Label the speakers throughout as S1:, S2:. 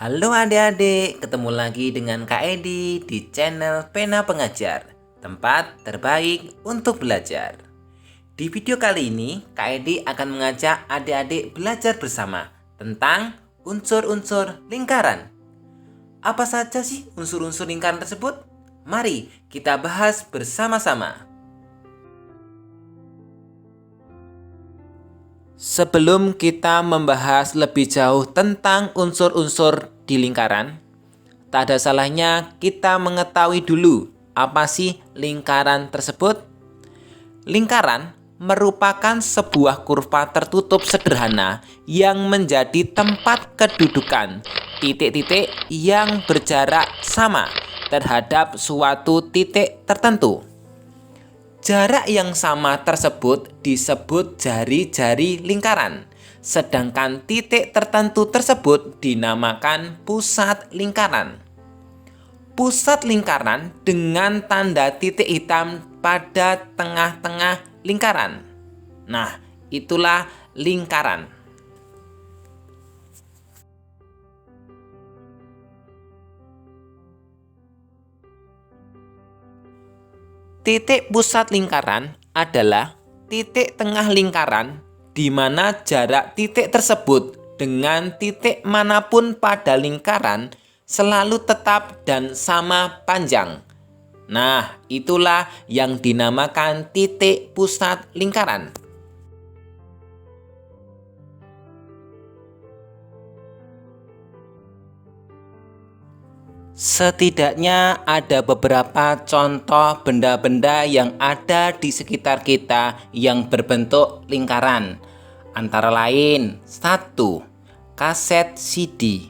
S1: Halo adik-adik, ketemu lagi dengan Kak Edi di channel Pena Pengajar, tempat terbaik untuk belajar. Di video kali ini, Kak Edi akan mengajak adik-adik belajar bersama tentang unsur-unsur lingkaran. Apa saja sih unsur-unsur lingkaran tersebut? Mari kita bahas bersama-sama. Sebelum kita membahas lebih jauh tentang unsur-unsur di lingkaran, tak ada salahnya kita mengetahui dulu apa sih lingkaran tersebut. Lingkaran merupakan sebuah kurva tertutup sederhana yang menjadi tempat kedudukan titik-titik yang berjarak sama terhadap suatu titik tertentu. Jarak yang sama tersebut disebut jari-jari lingkaran, sedangkan titik tertentu tersebut dinamakan pusat lingkaran. Pusat lingkaran dengan tanda titik hitam pada tengah-tengah lingkaran. Nah, itulah lingkaran. Titik pusat lingkaran adalah titik tengah lingkaran di mana jarak titik tersebut dengan titik manapun pada lingkaran selalu tetap dan sama panjang. Nah, itulah yang dinamakan titik pusat lingkaran. Setidaknya ada beberapa contoh benda-benda yang ada di sekitar kita yang berbentuk lingkaran. Antara lain, 1. Kaset CD,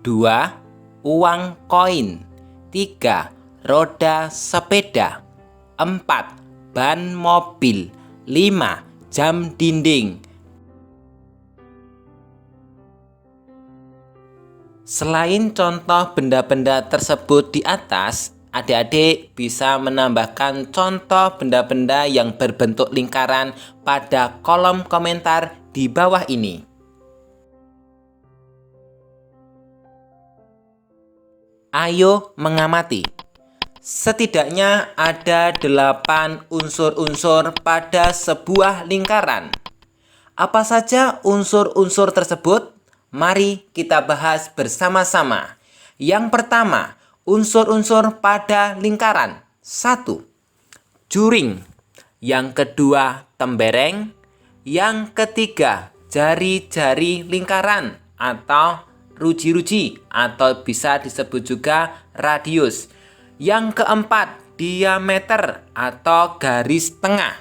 S1: 2. Uang koin, 3. Roda sepeda, 4. Ban mobil, 5. Jam dinding. Selain contoh benda-benda tersebut di atas, adik-adik bisa menambahkan contoh benda-benda yang berbentuk lingkaran pada kolom komentar di bawah ini. Ayo mengamati. Setidaknya ada 8 unsur-unsur pada sebuah lingkaran. Apa saja unsur-unsur tersebut? Mari kita bahas bersama-sama. Yang pertama, unsur-unsur pada lingkaran. 1. Juring. Yang kedua, tembereng. Yang ketiga, jari-jari lingkaran atau ruji-ruji atau bisa disebut juga radius. Yang keempat, diameter atau garis tengah.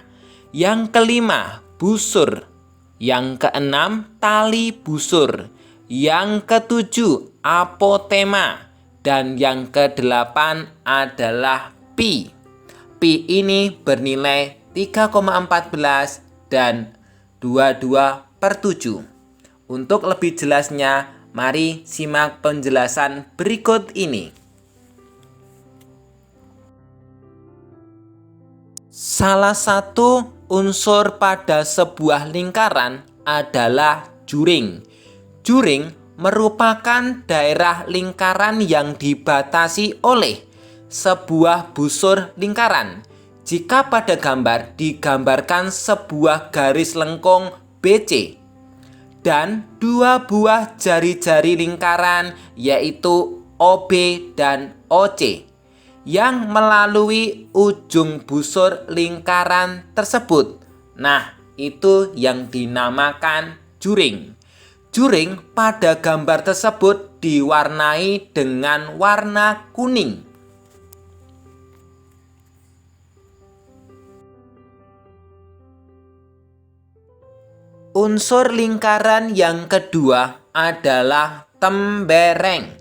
S1: Yang kelima, busur. Yang keenam, tali busur. Yang ketujuh, apotema. Dan yang kedelapan adalah pi. Pi ini bernilai 3,14 dan 22/7. Untuk lebih jelasnya, mari simak penjelasan berikut ini. Salah satu unsur pada sebuah lingkaran adalah juring. Juring merupakan daerah lingkaran yang dibatasi oleh sebuah busur lingkaran. Jika pada gambar digambarkan sebuah garis lengkung BC dan 2 buah jari-jari lingkaran yaitu OB dan OC yang melalui ujung busur lingkaran tersebut. Nah, itu yang dinamakan juring. Juring pada gambar tersebut diwarnai dengan warna kuning. Unsur lingkaran yang kedua adalah tembereng.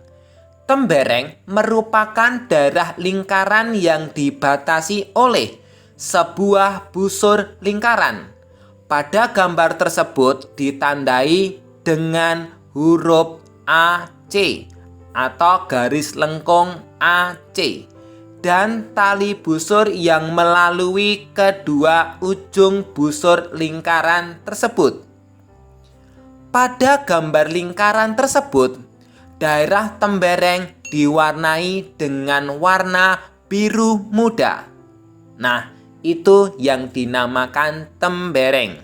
S1: Tembereng merupakan daerah lingkaran yang dibatasi oleh sebuah busur lingkaran. Pada gambar tersebut ditandai dengan huruf AC atau garis lengkung AC dan tali busur yang melalui kedua ujung busur lingkaran tersebut. Pada gambar lingkaran tersebut daerah tembereng diwarnai dengan warna biru muda. Nah, itu yang dinamakan tembereng.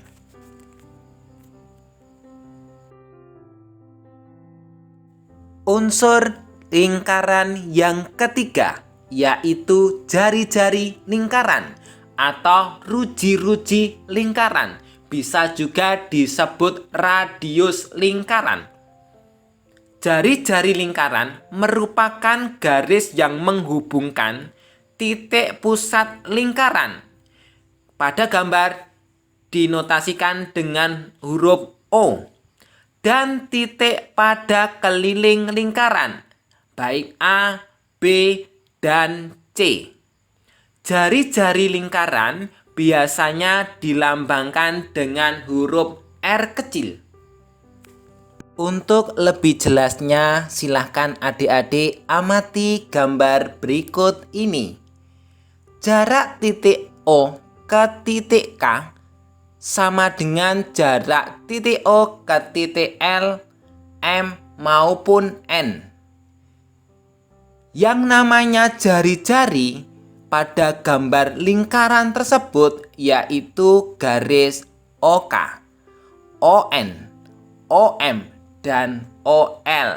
S1: Unsur lingkaran yang ketiga yaitu jari-jari lingkaran atau ruji-ruji lingkaran. Bisa juga disebut radius lingkaran. Jari-jari lingkaran merupakan garis yang menghubungkan titik pusat lingkaran. Pada gambar dinotasikan dengan huruf O dan titik pada keliling lingkaran, baik A, B, dan C. Jari-jari lingkaran biasanya dilambangkan dengan huruf R kecil. Untuk lebih jelasnya, silahkan adik-adik amati gambar berikut ini. Jarak titik O ke titik K sama dengan jarak titik O ke titik L, M, maupun N. Yang namanya jari-jari pada gambar lingkaran tersebut yaitu garis OK, ON, OM, dan OL.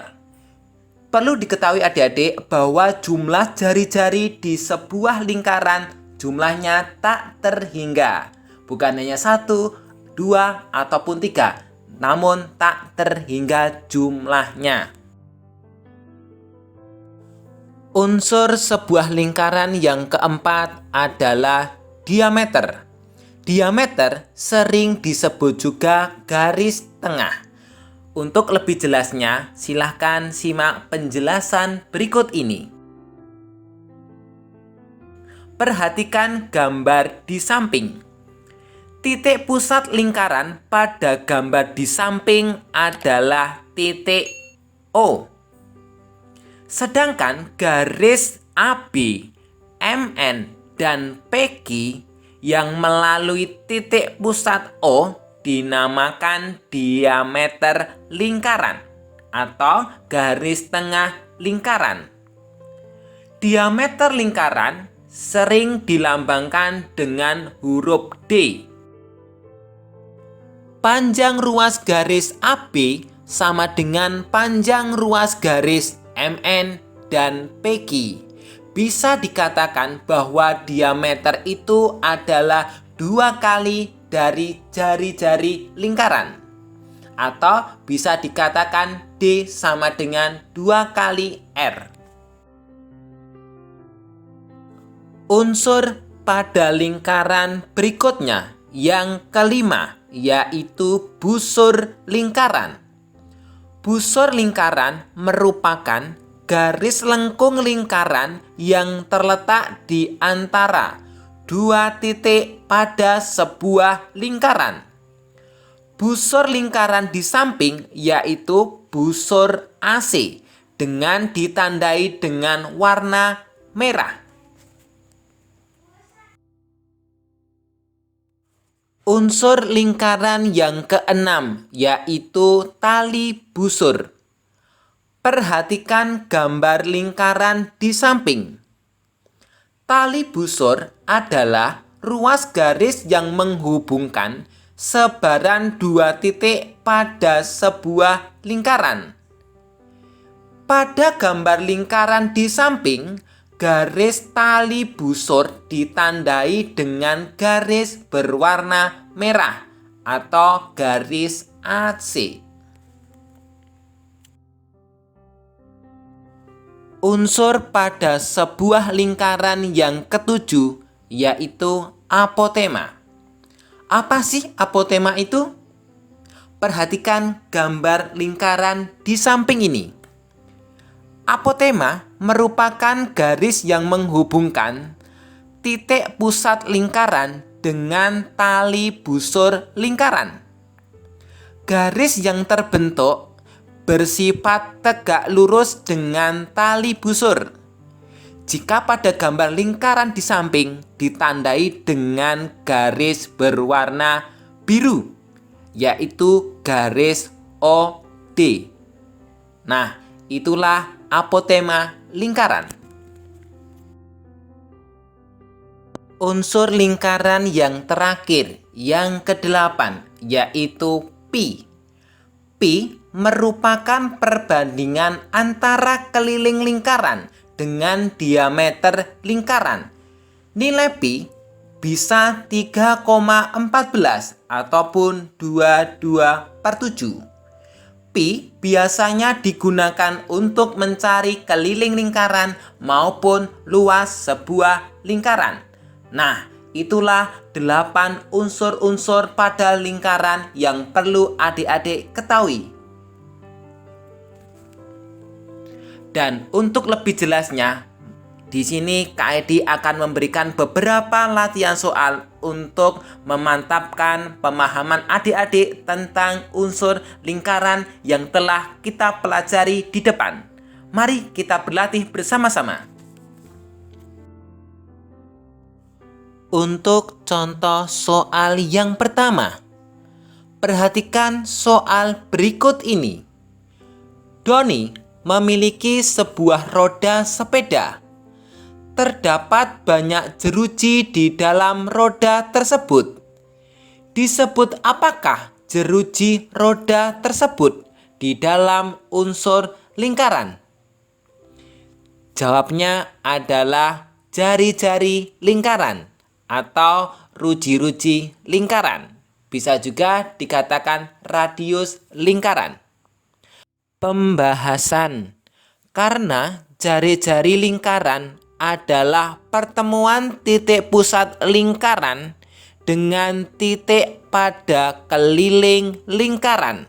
S1: Perlu diketahui adik-adik bahwa jumlah jari-jari di sebuah lingkaran jumlahnya tak terhingga. Bukan hanya 1, 2, ataupun 3, namun tak terhingga jumlahnya. Unsur sebuah lingkaran yang keempat adalah diameter. Diameter sering disebut juga garis tengah. Untuk lebih jelasnya, silahkan simak penjelasan berikut ini. Perhatikan gambar di samping. Titik pusat lingkaran pada gambar di samping adalah titik O. Sedangkan garis AB, MN, dan PQ yang melalui titik pusat O dinamakan diameter lingkaran atau garis tengah lingkaran. Diameter lingkaran sering dilambangkan dengan huruf D. Panjang ruas garis AB sama dengan panjang ruas garis MN dan PQ. Bisa dikatakan bahwa diameter itu adalah 2 kali dari jari-jari lingkaran. Atau bisa dikatakan D sama dengan 2 kali R. Unsur pada lingkaran berikutnya yang kelima yaitu busur lingkaran. Busur lingkaran merupakan garis lengkung lingkaran yang terletak di antara 2 titik pada sebuah lingkaran. Busur lingkaran di samping yaitu busur AC dengan ditandai dengan warna merah. Unsur lingkaran yang keenam yaitu tali busur. Perhatikan gambar lingkaran di samping. Tali busur adalah ruas garis yang menghubungkan sebaran 2 titik pada sebuah lingkaran. Pada gambar lingkaran di samping, garis tali busur ditandai dengan garis berwarna merah atau garis AC. Unsur pada sebuah lingkaran yang ketujuh yaitu apotema. Apa sih apotema itu? Perhatikan gambar lingkaran di samping ini. Apotema merupakan garis yang menghubungkan titik pusat lingkaran dengan tali busur lingkaran. Garis yang terbentuk bersifat tegak lurus dengan tali busur. Jika pada gambar lingkaran di samping ditandai dengan garis berwarna biru, yaitu garis OD. Nah, Itulah apotema lingkaran. Unsur lingkaran yang terakhir, yang ke-8, yaitu pi. Pi merupakan perbandingan antara keliling lingkaran dengan diameter lingkaran. Nilai pi bisa 3,14 ataupun 22/7. Pi biasanya digunakan untuk mencari keliling lingkaran maupun luas sebuah lingkaran. Nah, itulah 8 unsur-unsur pada lingkaran yang perlu adik-adik ketahui. Dan untuk lebih jelasnya, di sini Kak Edi akan memberikan beberapa latihan soal untuk memantapkan pemahaman adik-adik tentang unsur lingkaran yang telah kita pelajari di depan. Mari kita berlatih bersama-sama. Untuk contoh soal yang pertama, perhatikan soal berikut ini. Doni memiliki sebuah roda sepeda. Terdapat banyak jeruji di dalam roda tersebut. Disebut apakah jeruji roda tersebut di dalam unsur lingkaran? Jawabnya adalah jari-jari lingkaran atau ruji-ruji lingkaran. Bisa juga dikatakan radius lingkaran. Pembahasan. Karena jari-jari lingkaran adalah pertemuan titik pusat lingkaran dengan titik pada keliling lingkaran.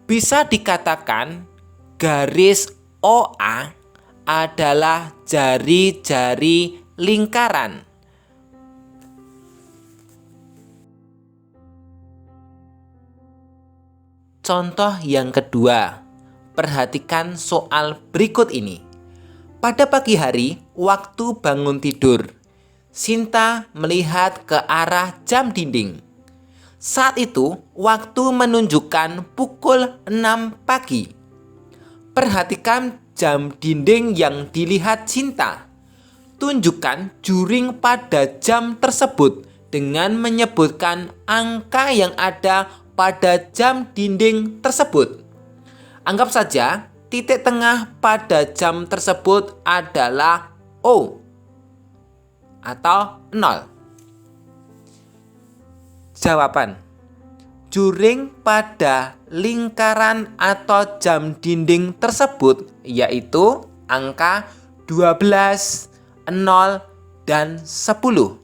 S1: Bisa dikatakan garis OA adalah jari-jari lingkaran. Contoh yang kedua, perhatikan soal berikut ini. Pada pagi hari, waktu bangun tidur, Sinta melihat ke arah jam dinding. Saat itu, waktu menunjukkan pukul 6 pagi. Perhatikan jam dinding yang dilihat Sinta. Tunjukkan juring pada jam tersebut dengan menyebutkan angka yang ada pada jam dinding tersebut. Anggap saja titik tengah pada jam tersebut adalah O atau 0. Jawaban: juring pada lingkaran atau jam dinding tersebut yaitu angka 12, 0, dan 10.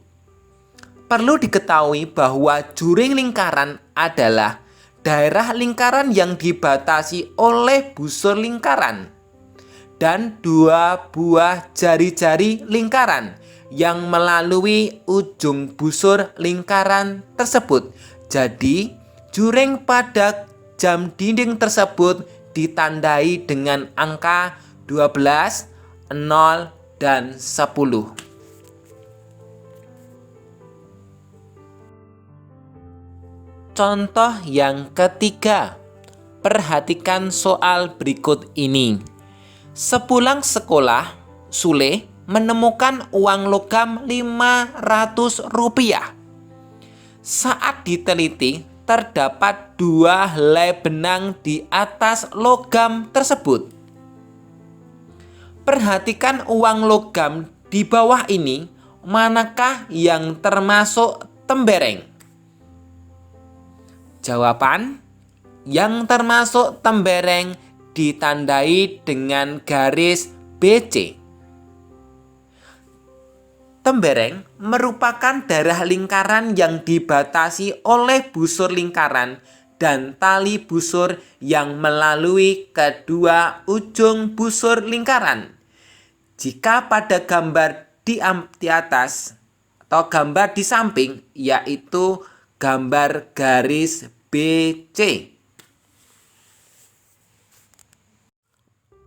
S1: Perlu diketahui bahwa juring lingkaran adalah daerah lingkaran yang dibatasi oleh busur lingkaran dan 2 buah jari-jari lingkaran yang melalui ujung busur lingkaran tersebut. Jadi, juring pada jam dinding tersebut ditandai dengan angka 12, 0, dan 10. Contoh yang ketiga, perhatikan soal berikut ini. Sepulang sekolah, Sule menemukan uang logam Rp500. Saat diteliti, terdapat 2 helai benang di atas logam tersebut. Perhatikan uang logam di bawah ini, manakah yang termasuk tembereng? Jawaban: yang termasuk tembereng ditandai dengan garis BC. Tembereng merupakan daerah lingkaran yang dibatasi oleh busur lingkaran dan tali busur yang melalui kedua ujung busur lingkaran. Jika pada gambar di atas atau gambar di samping, yaitu gambar garis BC.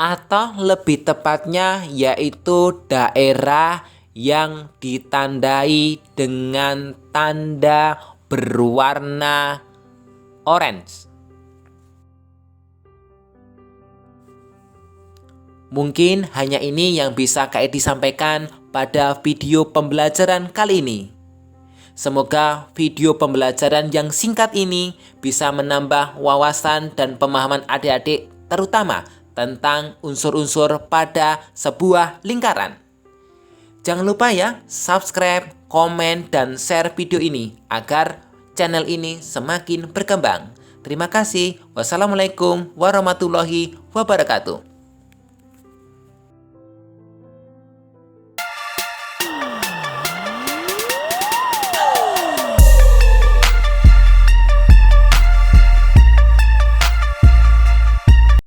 S1: Atau lebih tepatnya yaitu daerah yang ditandai dengan tanda berwarna orange. Mungkin hanya ini yang bisa Kak Edi sampaikan pada video pembelajaran kali ini. Semoga video pembelajaran yang singkat ini bisa menambah wawasan dan pemahaman adik-adik, terutama tentang unsur-unsur pada sebuah lingkaran. Jangan lupa ya, subscribe, komen, dan share video ini agar channel ini semakin berkembang. Terima kasih. Wassalamualaikum warahmatullahi wabarakatuh.